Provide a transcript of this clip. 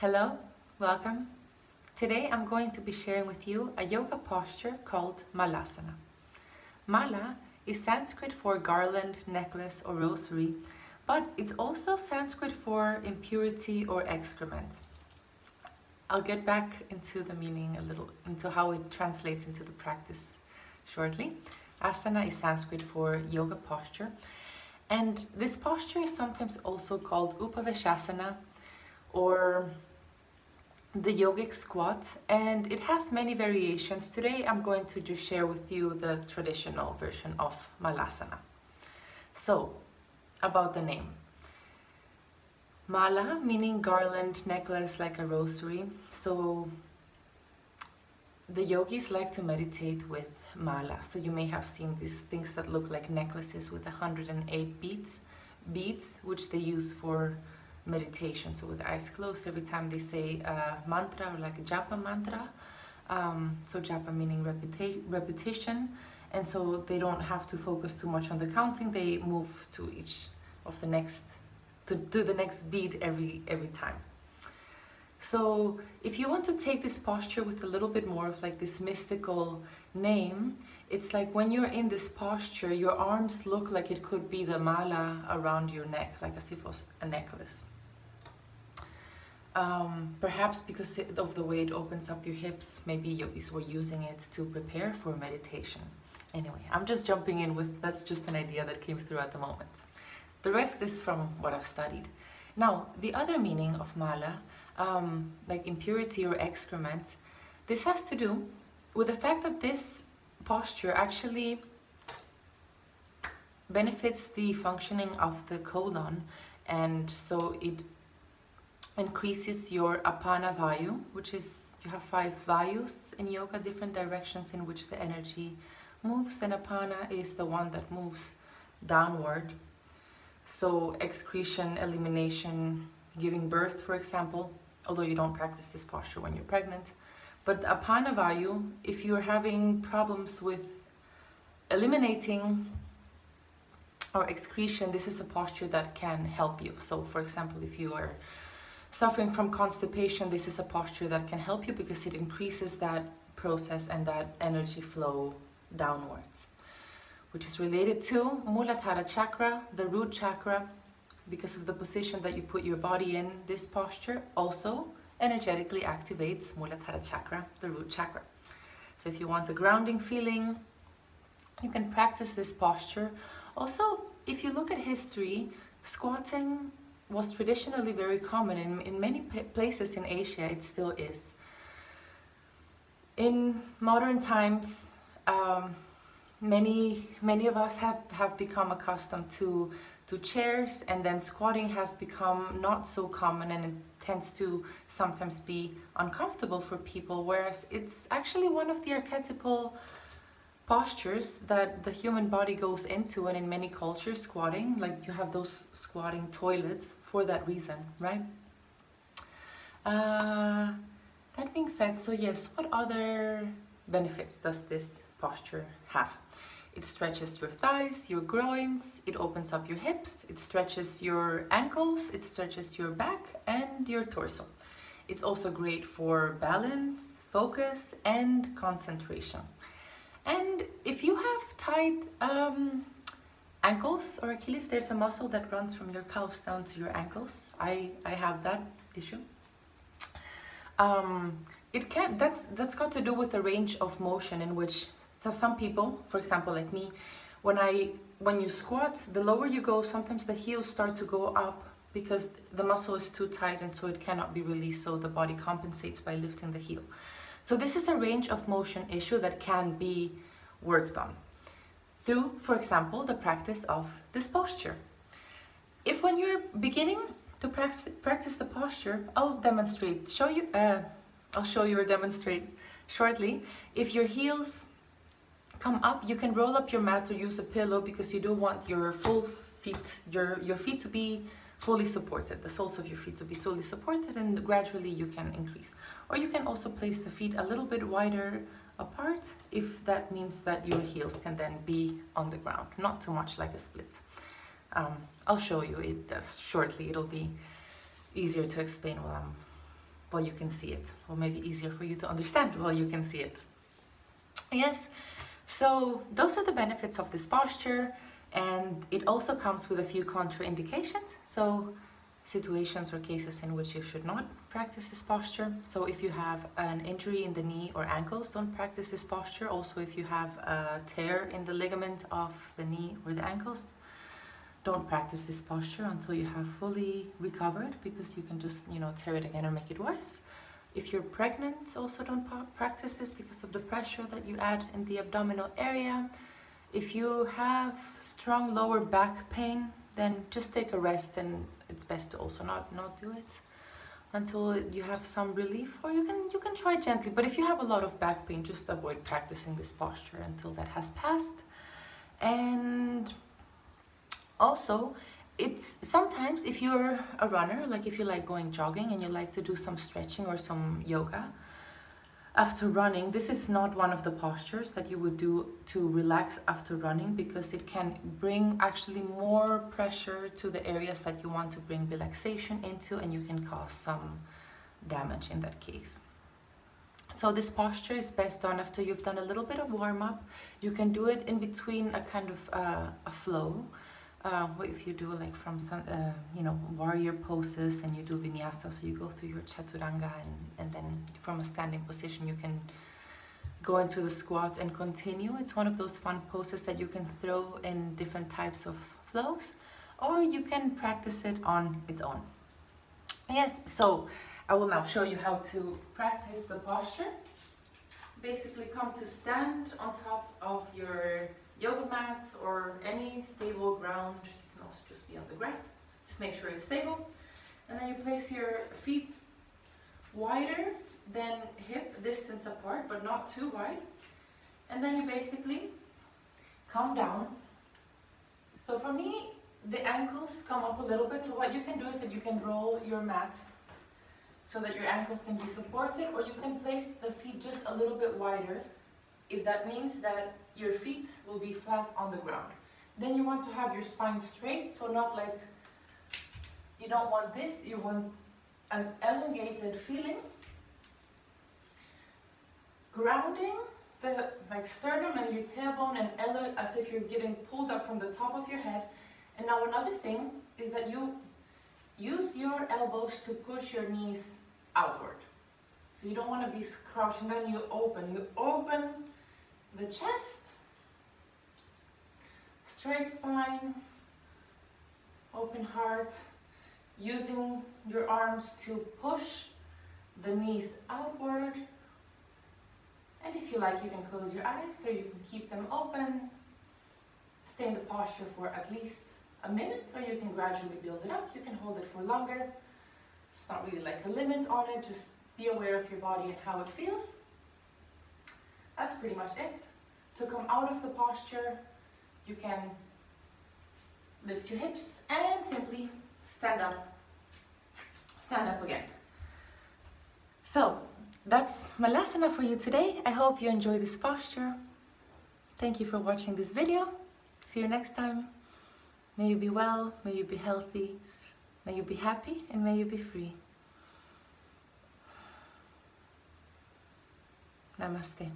Hello, welcome. Today I'm going to be sharing with you a yoga posture called Mālāsana. Mala is Sanskrit for garland, necklace or rosary, but it's also Sanskrit for impurity or excrement. I'll get back into the meaning a little, into how it translates into the practice shortly. Asana is Sanskrit for yoga posture, and this posture is sometimes also called Upaveshasana or the yogic squat, and it has many variations. Today I'm going to just share with you the traditional version of Mālāsana. So, about the name. Mala meaning garland, necklace, like a rosary. So the yogis like to meditate with mala. So you may have seen these things that look like necklaces with 108 beads, which they use for meditation. So with the eyes closed, every time they say a mantra or like a japa mantra. So japa meaning repetition, and so they don't have to focus too much on the counting. They move to each of the next, to do the next bead every time. So if you want to take this posture with a little bit more of like this mystical name, it's like when you're in this posture, your arms look like it could be the mala around your neck, like as if it was a necklace. Perhaps because of the way it opens up your hips, maybe yogis were using it to prepare for meditation. Anyway, I'm just jumping in with, that's just an idea that came through at the moment. The rest is from what I've studied. Now, the other meaning of mala, like impurity or excrement, this has to do with the fact that this posture actually benefits the functioning of the colon, and so it increases your apana vayu, which is, you have 5 vayus in yoga, different directions in which the energy moves, and apana is the one that moves downward. So excretion, elimination, giving birth, for example, although you don't practice this posture when you're pregnant. But apana vayu, if you're having problems with eliminating or excretion, this is a posture that can help you. So for example, if you are suffering from constipation, this is a posture that can help you because it increases that process and that energy flow downwards, which is related to Mūlādhāra chakra, the root chakra. Because of the position that you put your body in, this posture also energetically activates Mūlādhāra chakra, the root chakra. So if you want a grounding feeling, you can practice this posture. Also, if you look at history, squatting was traditionally very common in many places in Asia. It still is. In modern times, many of us have become accustomed to chairs, and then squatting has become not so common, and it tends to sometimes be uncomfortable for people, whereas it's actually one of the archetypal postures that the human body goes into. And in many cultures, squatting, like you have those squatting toilets for that reason, right? That being said, so yes, what other benefits does this posture have? It stretches your thighs, your groins, it opens up your hips, it stretches your ankles, it stretches your back and your torso. It's also great for balance, focus and concentration. And if you have tight ankles or Achilles, there's a muscle that runs from your calves down to your ankles. I have that issue. That's got to do with the range of motion in which, so some people, for example like me, when you squat, the lower you go, sometimes the heels start to go up because the muscle is too tight, and so it cannot be released, so the body compensates by lifting the heel. So this is a range of motion issue that can be worked on through, for example, the practice of this posture. If when you're beginning to practice the posture, I'll show you or demonstrate shortly. If your heels come up, you can roll up your mat or use a pillow, because you do want your full feet, your feet to be fully supported, the soles of your feet to be fully supported, and gradually you can increase. Or you can also place the feet a little bit wider apart, if that means that your heels can then be on the ground, not too much like a split. I'll show you it shortly. It'll be easier to explain while I'm while you can see it, or maybe easier for you to understand while you can see it. Yes, so those are the benefits of this posture, and it also comes with a few contraindications. So situations or cases in which you should not practice this posture. So if you have an injury in the knee or ankles, don't practice this posture. Also, if you have a tear in the ligament of the knee or the ankles, don't practice this posture until you have fully recovered, because you can just, you know, tear it again or make it worse. If you're pregnant, also don't practice this because of the pressure that you add in the abdominal area. If you have strong lower back pain, then just take a rest, and it's best to also not do it until you have some relief, or you can try gently. But if you have a lot of back pain, just avoid practicing this posture until that has passed. And also, it's sometimes if you're a runner, like if you like going jogging and you like to do some stretching or some yoga after running, this is not one of the postures that you would do to relax after running, because it can bring actually more pressure to the areas that you want to bring relaxation into, and you can cause some damage in that case. So this posture is best done after you've done a little bit of warm-up. You can do it in between a kind of a flow. If you do like from some, you know, warrior poses, and you do vinyasa, so you go through your chaturanga, and then from a standing position you can go into the squat and continue. It's one of those fun poses that you can throw in different types of flows, or you can practice it on its own. Yes, so I will now show you how to practice the posture. Basically come to stand on top of your yoga mats or any stable ground. You can also just be on the grass. Just make sure it's stable. And then you place your feet wider than hip distance apart, but not too wide. And then you basically come down. So for me, the ankles come up a little bit. So what you can do is that you can roll your mat so that your ankles can be supported, or you can place the feet just a little bit wider, if that means that your feet will be flat on the ground. Then you want to have your spine straight, so not like, you don't want this, you want an elongated feeling. Grounding the sternum and your tailbone, and as if you're getting pulled up from the top of your head. And now another thing is that you use your elbows to push your knees outward. So you don't want to be crouching down, you open the chest, straight spine, open heart, using your arms to push the knees outward. And if you like, you can close your eyes, or you can keep them open. Stay in the posture for at least a minute, or you can gradually build it up. You can hold it for longer. It's not really like a limit on it, just be aware of your body and how it feels. That's pretty much it. To come out of the posture, you can lift your hips and simply stand up again. So that's Mlsana for you today. I hope you enjoy this posture. Thank you for watching this video. See you next time. May you be well, may you be healthy, may you be happy, and may you be free. Namaste.